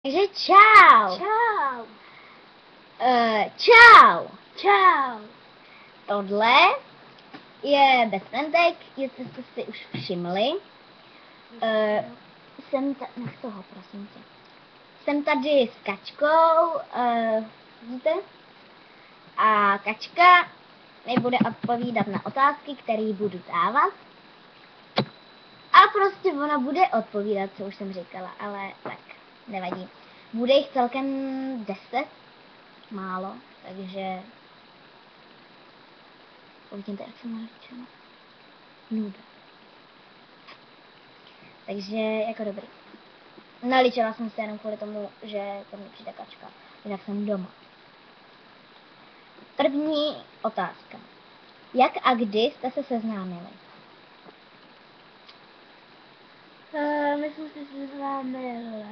Takže čau. Čau. Čau. Čau. Tohle je Bezfrendek, jestli jste si už všimli. Nech toho, prosím tě. Jsem tady s Kačkou, vidíte? A Kačka mi bude odpovídat na otázky, které budu dávat. A prostě ona bude odpovídat, co už jsem říkala, ale tak, nevadí. Bude jich celkem 10, málo, takže uvidíte, jak jsem naličila. Nuda. Takže jako dobrý. Naličila jsem se jenom kvůli tomu, že to mi přijde Kačka, jinak jsem doma. První otázka. Jak a kdy jste se seznámili? My jsme se seznámili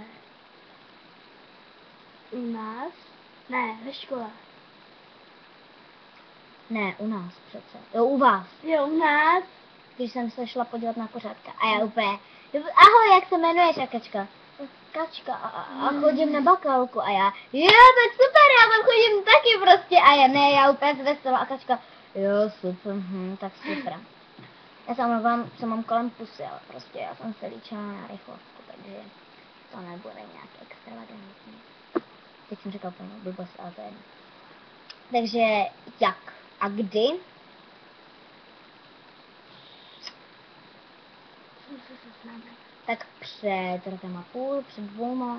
u nás? Ne, ve škole. Ne, u nás přece. Jo, u vás. Jo, u nás. Když jsem se šla podívat na kořátka. A já úplně, ahoj, jak se jmenuješ? A Kačka, Kačka, a chodím na bakalku. A já, jo, tak super, já tam chodím taky prostě. A já úplně zvesela. A Kačka, jo, super, tak super. Já se omlouvám, co mám kolem pusy, ale prostě já jsem se líčila na rychlostku, takže to nebude nějak extravagantní. Teď jsem řekla plnou blbost, ale to je jedno. Takže jak a kdy? Jsme se seznámili. Tak před rokem a půl, před 2.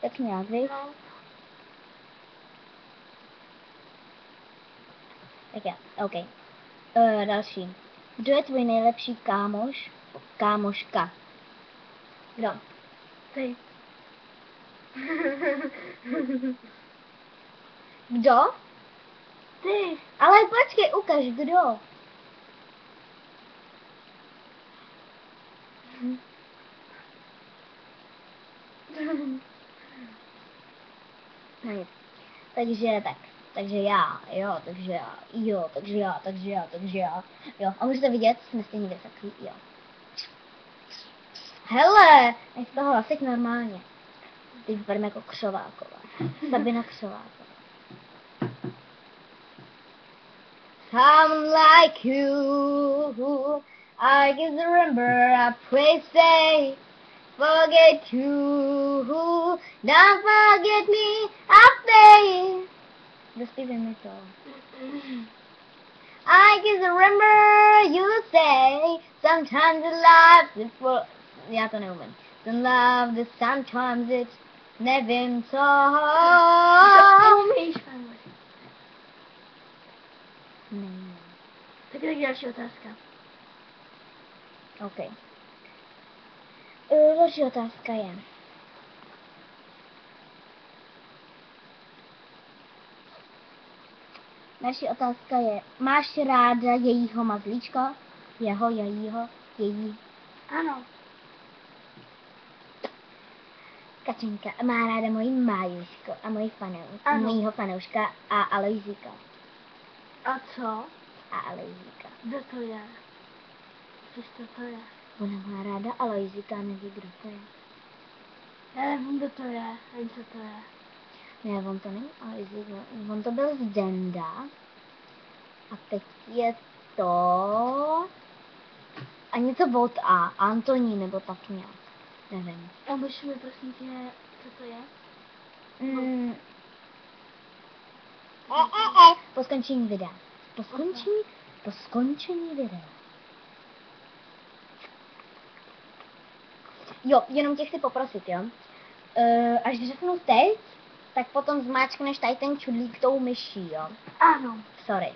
Tak nějak, víš? No. Tak já, OK. Další. Kdo je tvůj nejlepší kámoš? Kámoška. Kdo? Ty. Kdo? Ty. Ale počkej, ukaž, kdo? No nic. Takže já, jo, jo. A můžete vidět, jsme stejně vysoký, jo. Hele, nech toho hlasit normálně. Teď vypadám jako Křováková. Sabina Křováková. Someone like you, I can remember a place say, forget you, don't forget me, I say. Zaspívej mi to. I can remember you say, sometimes in life it's for... Já to neumím. The love that sometimes it's nevím co. Umíš, kámoš. Ne. Tak další otázka. OK. Další otázka je. Další otázka je. Máš ráda jejího mazlíčka? Jeho, jejího, její. Ano. Kačenka má ráda moji Májuško a mojího fanouška a Alojzíka. A co? A Alojzíka. Kdo to je? Což to je? Ona má ráda Alojzíka a neví, kdo to je. Já nevím, kdo to je, ani co to je. Ne, on to není Alojzík, on to byl z Denda. A teď je to... A něco od A, Antoní nebo tak nějak. Nevím. A můžeš mi prosím tě, co to je? Po skončení videa. Po skončení videa. Jo, jenom tě chci poprosit, jo. Až řeknu teď, tak potom zmáčkneš tady ten čudlík tou myší, jo. Ano. Sorry.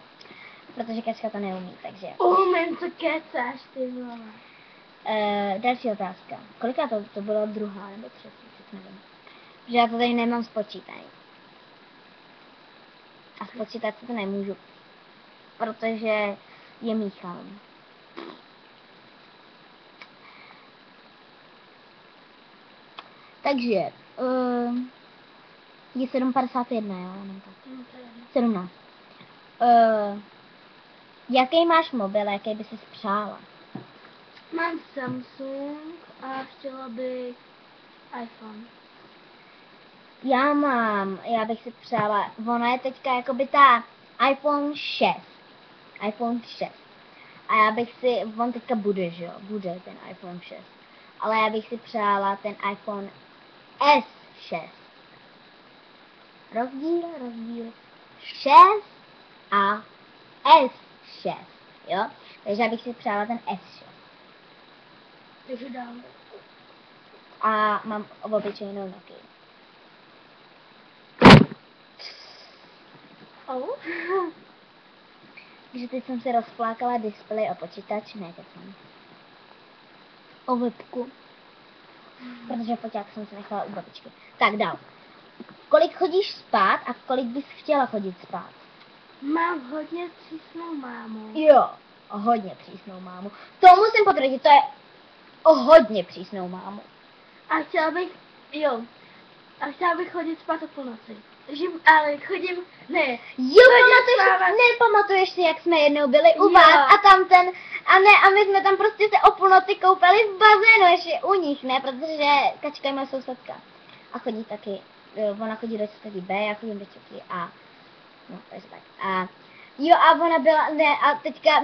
Protože Kačka to neumí, takže... Umím, co kecáš, ty vole. Další otázka. Koliká to byla druhá nebo třetí, teď nevím. Že já to tady nemám spočítaný. A spočítat si to nemůžu. Protože je Michal. Takže, je 7:51, jo, jenom tak. 17. Jaký máš mobil, jaký by si přála? Mám Samsung a chtěla bych iPhone. Já bych si přála, ona je teďka jakoby ta iPhone 6. iPhone 6. A já bych si, on teďka bude, že jo, bude ten iPhone 6. Ale já bych si přála ten iPhone S6. Rozdíl. 6 a S6, jo? Takže já bych si přála ten S6. Takže dál. A mám obyčejnou Nokia. Oh. Takže teď jsem si rozplákala displej o počítač, ne, teď jsem o webku. Protože foťák jsem si nechala u babičky. Tak dál. Kolik chodíš spát a kolik bys chtěla chodit spát? Mám hodně přísnou mámu. Jo, o hodně přísnou mámu. To musím potvrdit, to je o hodně přísnou mámu. A chtěla bych chodit spát o půlnoci. Ale chodím, ne. Jo, spávat. pamatuješ si, jak jsme jednou byli u Jo. vás a tam a my jsme tam prostě se o půlnoci koupali v bazénu, ještě u nich, ne, protože Kačka je moje sousedka. A chodí taky, ona chodí do čtvrtý B, já chodím do čtvrtý A. No, takže tak. A jo, a ona byla, ne, a teďka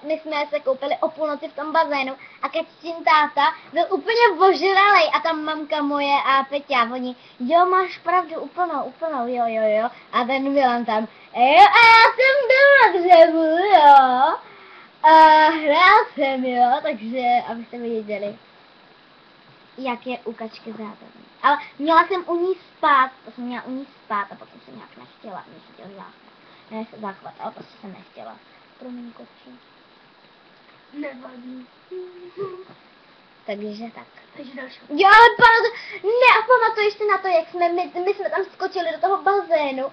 my jsme se koupili o půlnoci v tom bazénu a Kaččin táta byl úplně ožralej a tam mamka moje a Peťa, oni, jo, máš pravdu, úplnou, jo. A ten Milan tam, jo, a já jsem byl na dřevu, jo. A hrál jsem, jo, takže, abyste věděli, jak je u Kačky zábavný. Ale měla jsem u ní spát, a potom jsem nějak nechtěla, mě chytil záchvat, ale prostě jsem nechtěla. Promiň, kočí. Nevadí. Takže tak. Takže další. Jo, ale pamatuješ si na to, jak my jsme tam skočili do toho bazénu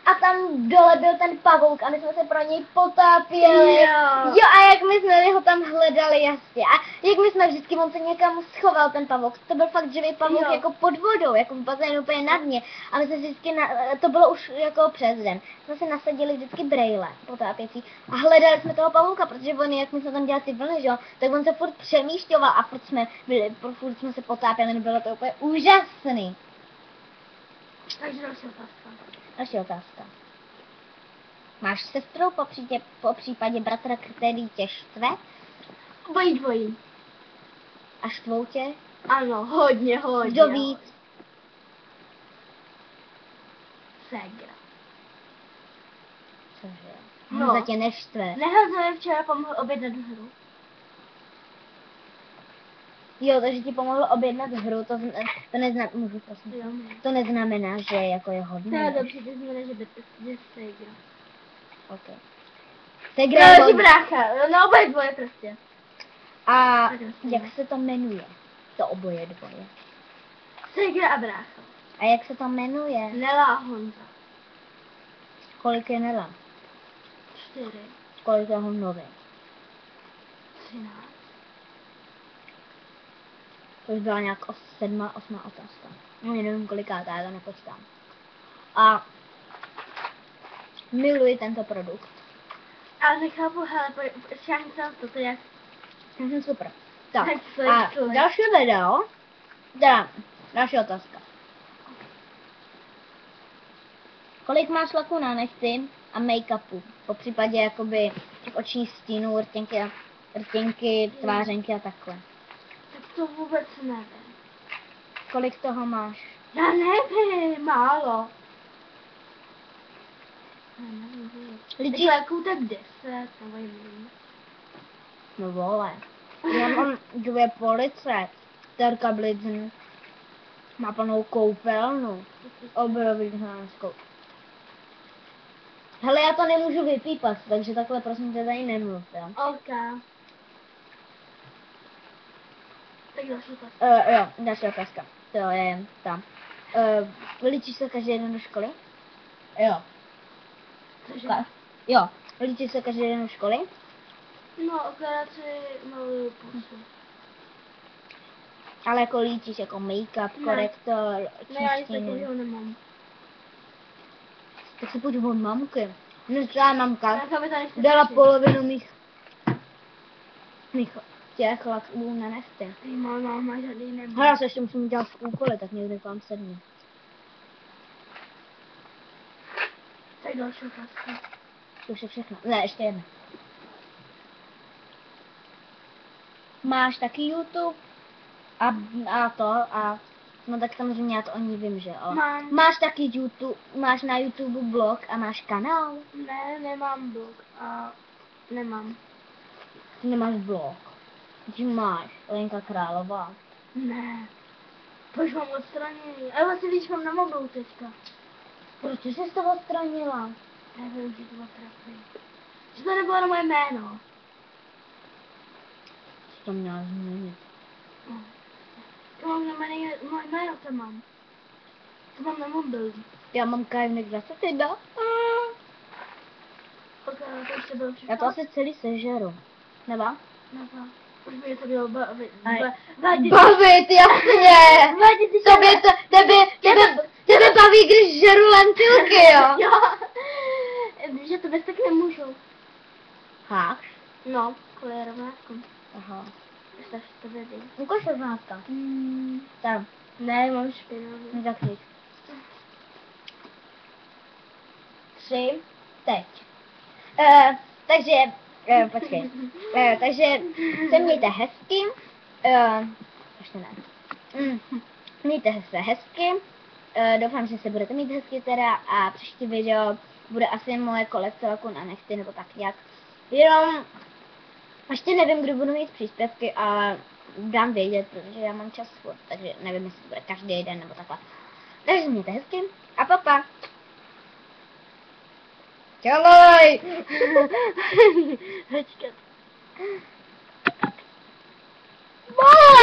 a tam dole byl ten pavouk a my jsme se pro něj potápěli. Jo, a jak my jsme ho tam hledali, jasně. A jak my jsme vždycky, on se někam schoval ten pavouk. To byl fakt živý pavouk jako pod vodou, jako v bazénu úplně na dně. A my jsme vždycky, to bylo už jako přes den, jsme si nasadili vždycky brejle potápěcí a hledali jsme toho pavouka, protože on, jak my jsme tam dělali ty vlny, že jo, tak on se furt přemýšťoval a furt jsme se potápěli, bylo to úplně úžasný. Takže další otázka. Další otázka. Máš sestru, po případě bratra, který tě štve Dvojí. a štvou tě? Ano, hodně. Kdo víc? Ségra. Cože? No. Honza tě neštve. Nehoře včera pomohl objednat hru. Jo, takže ti pomohlo objednat hru, to neznamená, můžu prosím. Jo. To neznamená, že jako je To hodný. je dobře, to znamená, že ségra. Ok. Segra je hodný. brácha, no oboje dvoje prostě. A Tak jasně. jak se to jmenuje? To oboje dvoje. Ségra a brácha. A jak se to jmenuje? Nela a Honza. Kolik je Nela? 4. Kolik je Honzovi? 13. To už byla nějak 7., 8. otázka. No, nevím kolikátá, já to nepočítám. A miluji tento produkt. Ale nechápu, hele, šáhni se to je Já jsem super. Tak, Tak to je a to. další video, další otázka. Kolik máš laku na nechty a make-upu? Po případě jakoby těch očních stínů, rtěnky, tvářenky a takhle. Tak to vůbec nevím. Kolik toho máš? Já nevím, málo. Já nevím, Lidi, jako tak 10, nebo nevím. no vole. Já mám 2 police. Terka Blitzen má plnou koupelnu. Obrovitánskou. Hele, já to nemůžu vypípat, takže takhle prosím tě tady nemluvte. OK. Tak další otázka. Jo, další otázka. To je tam. Líčíš se každý den do školy? Jo. Cože? Jo. Líčíš se každý den do školy? No, akorát si maluju pusu. Ale jako líčíš jako make-up, Ne. korektor, Ne, já nic čistiny. takového nemám. Tak si půjď od mamky. Dneska mamka Já to mi tady chci dala řešit. polovinu mých těch laklů na nechty. Ty máma žádný nemá. Hele, já se ještě musím dělat úkoly, tak někdy kolem 7. Tak další otázka. To už je všechno. Ne, ještě jedna. Máš taky YouTube? No tak samozřejmě já to o ní vím, že jo. Mám. Máš taky YouTube, máš na YouTube blog a máš kanál? Ne, nemám blog a nemám. Ty nemáš blog. Ty máš, Lenka Králová. Ne. To už mám odstraněný. Ale vlastně víš, mám na mobilu teďka. Proč jsi to odstranila? Nevím, že to bylo trapný. Že to nebylo na moje jméno. Co to měla změnit? No. To mám na moje jméno, to mám. To mám na mobilu. Já mám Kajvnek 21. Ok, to ještě bylo všechno. Já to asi celý sežeru. Nebo? No to. Už by to bylo bavit. Bavit, jasně! Tebe baví, když žeru lentilky, jo? Jo. Že to bez tak nemůžu. Háš? No, kvůli rovnátku. Aha. Stav to vědí. Ukaž rovnátka. Tam. Ne, mám špinavý. No tak nic. 3. Teď. Počkej. Takže se mějte hezky. Ještě ne. Mějte se hezky. Doufám, že se budete mít hezky teda a příští video bude asi moje kolekce laků na nechty nebo tak jak. Jenom ještě nevím, kdy budu mít příspěvky, ale dám vědět, protože já mám čas furt, takže nevím, jestli to bude každý den nebo takhle. Takže mějte hezky a papa. Čeloj! Počkat. Bye!